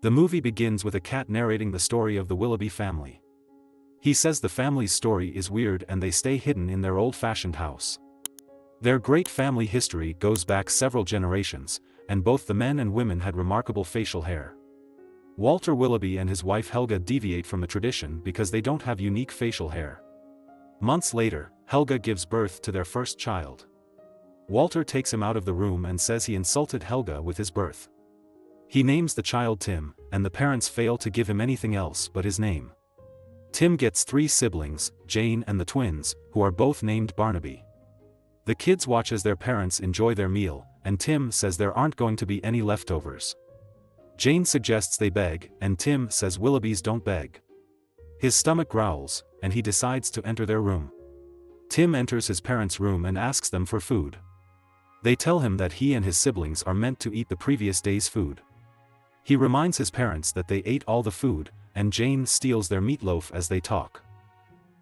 The movie begins with a cat narrating the story of the Willoughby family. He says the family's story is weird and they stay hidden in their old-fashioned house. Their great family history goes back several generations, and both the men and women had remarkable facial hair. Walter Willoughby and his wife Helga deviate from the tradition because they don't have unique facial hair. Months later, Helga gives birth to their first child. Walter takes him out of the room and says he insulted Helga with his birth. He names the child Tim, and the parents fail to give him anything else but his name. Tim gets 3 siblings, Jane and the twins, who are both named Barnaby. The kids watch as their parents enjoy their meal, and Tim says there aren't going to be any leftovers. Jane suggests they beg, and Tim says Willoughbys don't beg. His stomach growls, and he decides to enter their room. Tim enters his parents' room and asks them for food. They tell him that he and his siblings are meant to eat the previous day's food. He reminds his parents that they ate all the food, and Jane steals their meatloaf as they talk.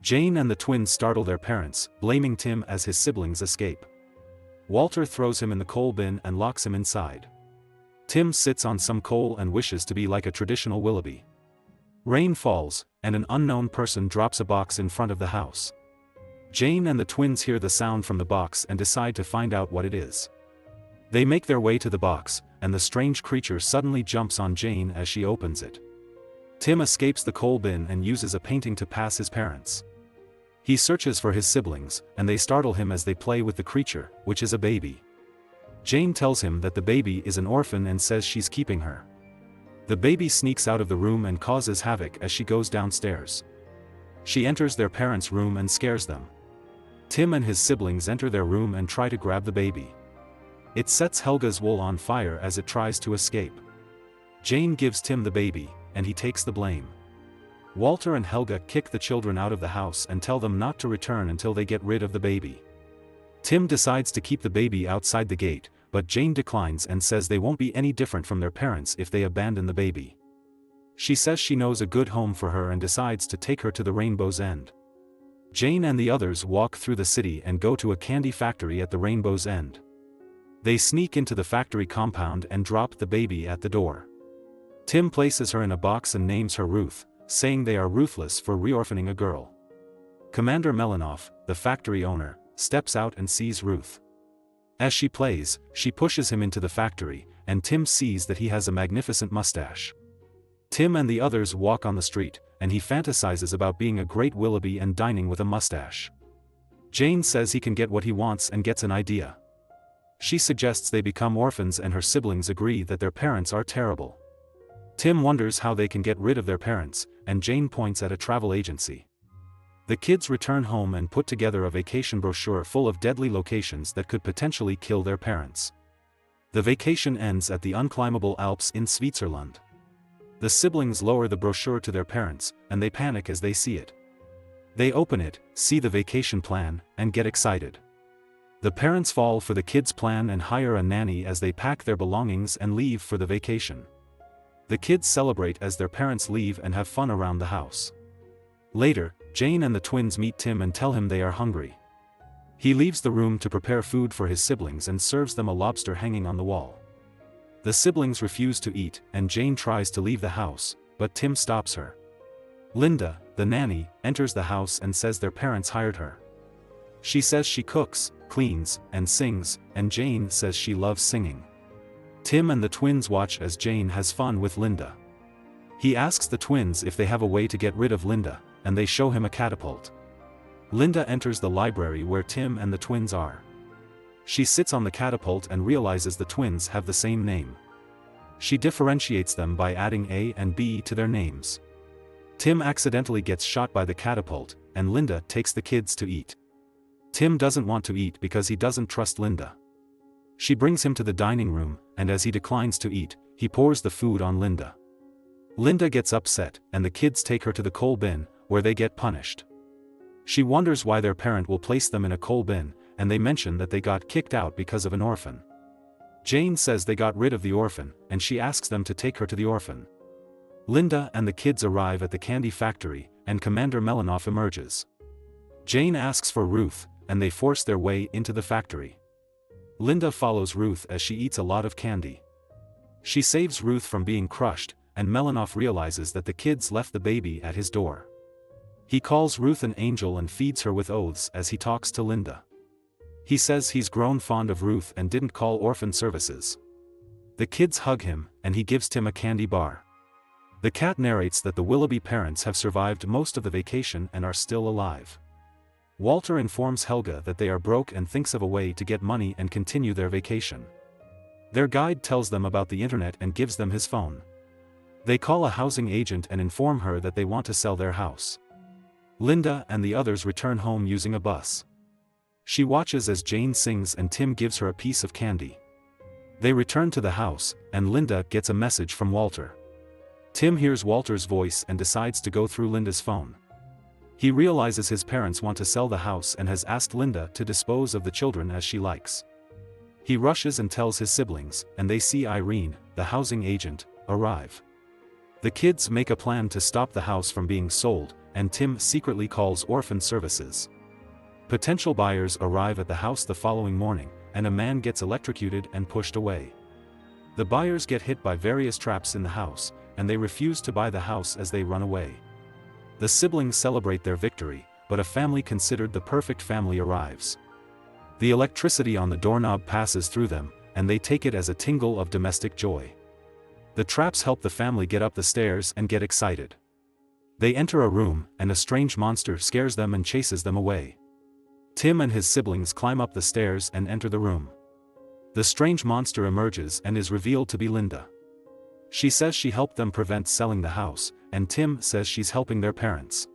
Jane and the twins startle their parents, blaming Tim as his siblings escape. Walter throws him in the coal bin and locks him inside. Tim sits on some coal and wishes to be like a traditional Willoughby. Rain falls, and an unknown person drops a box in front of the house. Jane and the twins hear the sound from the box and decide to find out what it is. They make their way to the box, and the strange creature suddenly jumps on Jane as she opens it. Tim escapes the coal bin and uses a painting to pass his parents. He searches for his siblings, and they startle him as they play with the creature, which is a baby. Jane tells him that the baby is an orphan and says she's keeping her. The baby sneaks out of the room and causes havoc as she goes downstairs. She enters their parents' room and scares them. Tim and his siblings enter their room and try to grab the baby. It sets Helga's wool on fire as it tries to escape. Jane gives Tim the baby, and he takes the blame. Walter and Helga kick the children out of the house and tell them not to return until they get rid of the baby. Tim decides to keep the baby outside the gate, but Jane declines and says they won't be any different from their parents if they abandon the baby. She says she knows a good home for her and decides to take her to the Rainbow's End. Jane and the others walk through the city and go to a candy factory at the Rainbow's End. They sneak into the factory compound and drop the baby at the door. Tim places her in a box and names her Ruth, saying they are ruthless for reorphaning a girl. Commander Melanoff, the factory owner, steps out and sees Ruth. As she plays, she pushes him into the factory, and Tim sees that he has a magnificent mustache. Tim and the others walk on the street, and he fantasizes about being a great Willoughby and dining with a mustache. Jane says he can get what he wants and gets an idea. She suggests they become orphans and her siblings agree that their parents are terrible. Tim wonders how they can get rid of their parents, and Jane points at a travel agency. The kids return home and put together a vacation brochure full of deadly locations that could potentially kill their parents. The vacation ends at the unclimbable Alps in Switzerland. The siblings lower the brochure to their parents, and they panic as they see it. They open it, see the vacation plan, and get excited. The parents fall for the kids' plan and hire a nanny as they pack their belongings and leave for the vacation. The kids celebrate as their parents leave and have fun around the house. Later, Jane and the twins meet Tim and tell him they are hungry. He leaves the room to prepare food for his siblings and serves them a lobster hanging on the wall. The siblings refuse to eat, and Jane tries to leave the house, but Tim stops her. Linda, the nanny, enters the house and says their parents hired her. She says she cooks, cleans, and sings, and Jane says she loves singing. Tim and the twins watch as Jane has fun with Linda. He asks the twins if they have a way to get rid of Linda, and they show him a catapult. Linda enters the library where Tim and the twins are. She sits on the catapult and realizes the twins have the same name. She differentiates them by adding A and B to their names. Tim accidentally gets shot by the catapult, and Linda takes the kids to eat. Tim doesn't want to eat because he doesn't trust Linda. She brings him to the dining room, and as he declines to eat, he pours the food on Linda. Linda gets upset, and the kids take her to the coal bin, where they get punished. She wonders why their parent will place them in a coal bin, and they mention that they got kicked out because of an orphan. Jane says they got rid of the orphan, and she asks them to take her to the orphan. Linda and the kids arrive at the candy factory, and Commander Melanoff emerges. Jane asks for Ruth, and they force their way into the factory. Linda follows Ruth as she eats a lot of candy. She saves Ruth from being crushed, and Melanoff realizes that the kids left the baby at his door. He calls Ruth an angel and feeds her with oaths as he talks to Linda. He says he's grown fond of Ruth and didn't call orphan services. The kids hug him, and he gives Tim a candy bar. The cat narrates that the Willoughby parents have survived most of the vacation and are still alive. Walter informs Helga that they are broke and thinks of a way to get money and continue their vacation. Their guide tells them about the internet and gives them his phone. They call a housing agent and inform her that they want to sell their house. Linda and the others return home using a bus. She watches as Jane sings and Tim gives her a piece of candy. They return to the house, and Linda gets a message from Walter. Tim hears Walter's voice and decides to go through Linda's phone. He realizes his parents want to sell the house and has asked Linda to dispose of the children as she likes. He rushes and tells his siblings, and they see Irene, the housing agent, arrive. The kids make a plan to stop the house from being sold, and Tim secretly calls orphan services. Potential buyers arrive at the house the following morning, and a man gets electrocuted and pushed away. The buyers get hit by various traps in the house, and they refuse to buy the house as they run away. The siblings celebrate their victory, but a family considered the perfect family arrives. The electricity on the doorknob passes through them, and they take it as a tingle of domestic joy. The traps help the family get up the stairs and get excited. They enter a room, and a strange monster scares them and chases them away. Tim and his siblings climb up the stairs and enter the room. The strange monster emerges and is revealed to be Linda. She says she helped them prevent selling the house, and Tim says she's helping their parents.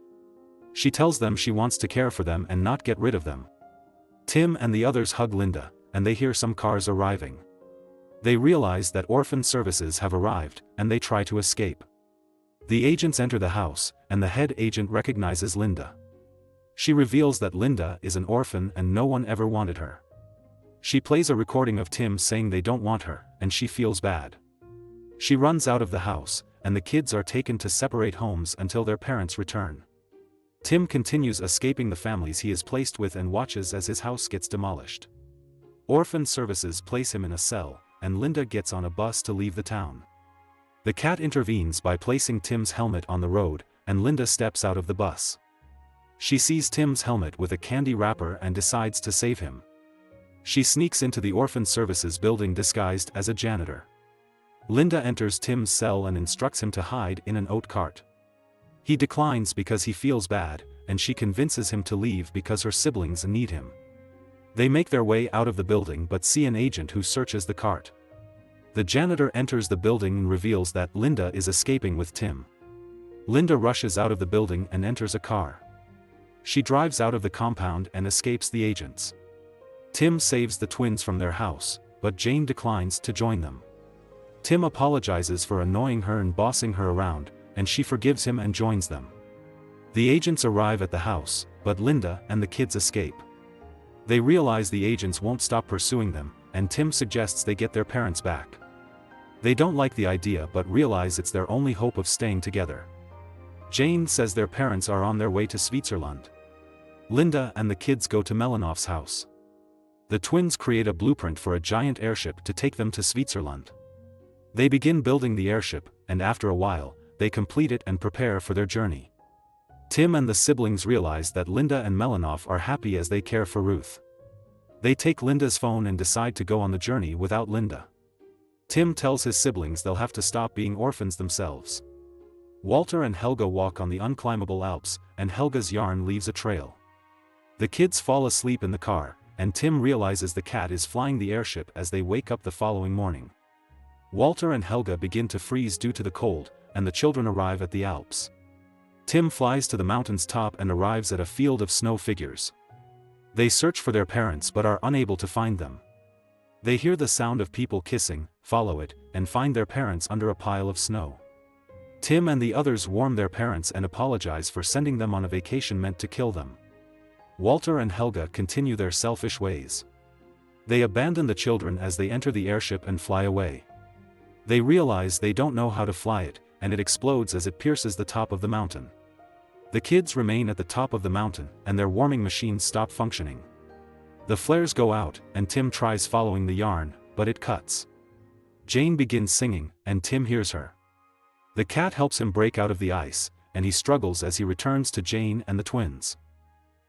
She tells them she wants to care for them and not get rid of them. Tim and the others hug Linda, and they hear some cars arriving. They realize that orphan services have arrived, and they try to escape. The agents enter the house, and the head agent recognizes Linda. She reveals that Linda is an orphan and no one ever wanted her. She plays a recording of Tim saying they don't want her, and she feels bad. She runs out of the house, and the kids are taken to separate homes until their parents return. Tim continues escaping the families he is placed with and watches as his house gets demolished. Orphan services place him in a cell, and Linda gets on a bus to leave the town. The cat intervenes by placing Tim's helmet on the road, and Linda steps out of the bus. She sees Tim's helmet with a candy wrapper and decides to save him. She sneaks into the orphan services building disguised as a janitor. Linda enters Tim's cell and instructs him to hide in an oat cart. He declines because he feels bad, and she convinces him to leave because her siblings need him. They make their way out of the building but see an agent who searches the cart. The janitor enters the building and reveals that Linda is escaping with Tim. Linda rushes out of the building and enters a car. She drives out of the compound and escapes the agents. Tim saves the twins from their house, but Jane declines to join them. Tim apologizes for annoying her and bossing her around, and she forgives him and joins them. The agents arrive at the house, but Linda and the kids escape. They realize the agents won't stop pursuing them, and Tim suggests they get their parents back. They don't like the idea but realize it's their only hope of staying together. Jane says their parents are on their way to Switzerland. Linda and the kids go to Melanoff's house. The twins create a blueprint for a giant airship to take them to Switzerland. They begin building the airship, and after a while, they complete it and prepare for their journey. Tim and the siblings realize that Linda and Melanoff are happy as they care for Ruth. They take Linda's phone and decide to go on the journey without Linda. Tim tells his siblings they'll have to stop being orphans themselves. Walter and Helga walk on the unclimbable Alps, and Helga's yarn leaves a trail. The kids fall asleep in the car, and Tim realizes the cat is flying the airship as they wake up the following morning. Walter and Helga begin to freeze due to the cold, and the children arrive at the Alps. Tim flies to the mountain's top and arrives at a field of snow figures. They search for their parents but are unable to find them. They hear the sound of people kissing, follow it, and find their parents under a pile of snow. Tim and the others warn their parents and apologize for sending them on a vacation meant to kill them. Walter and Helga continue their selfish ways. They abandon the children as they enter the airship and fly away. They realize they don't know how to fly it, and it explodes as it pierces the top of the mountain. The kids remain at the top of the mountain, and their warming machines stop functioning. The flares go out, and Tim tries following the yarn, but it cuts. Jane begins singing, and Tim hears her. The cat helps him break out of the ice, and he struggles as he returns to Jane and the twins.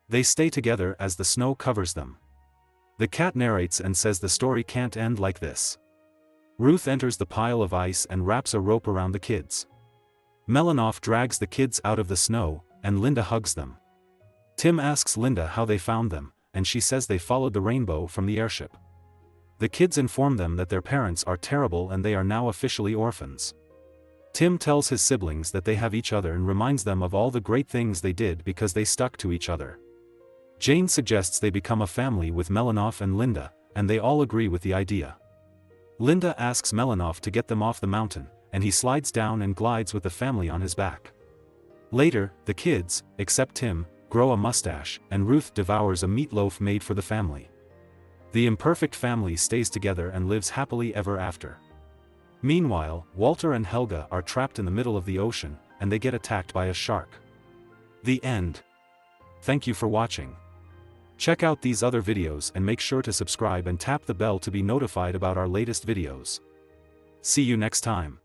They stay together as the snow covers them. The cat narrates and says the story can't end like this. Ruth enters the pile of ice and wraps a rope around the kids. Melanoff drags the kids out of the snow, and Linda hugs them. Tim asks Linda how they found them, and she says they followed the rainbow from the airship. The kids inform them that their parents are terrible and they are now officially orphans. Tim tells his siblings that they have each other and reminds them of all the great things they did because they stuck to each other. Jane suggests they become a family with Melanoff and Linda, and they all agree with the idea. Linda asks Melanoff to get them off the mountain, and he slides down and glides with the family on his back. Later, the kids, except Tim, grow a mustache, and Ruth devours a meatloaf made for the family. The imperfect family stays together and lives happily ever after. Meanwhile, Walter and Helga are trapped in the middle of the ocean, and they get attacked by a shark. The end. Thank you for watching. Check out these other videos and make sure to subscribe and tap the bell to be notified about our latest videos. See you next time.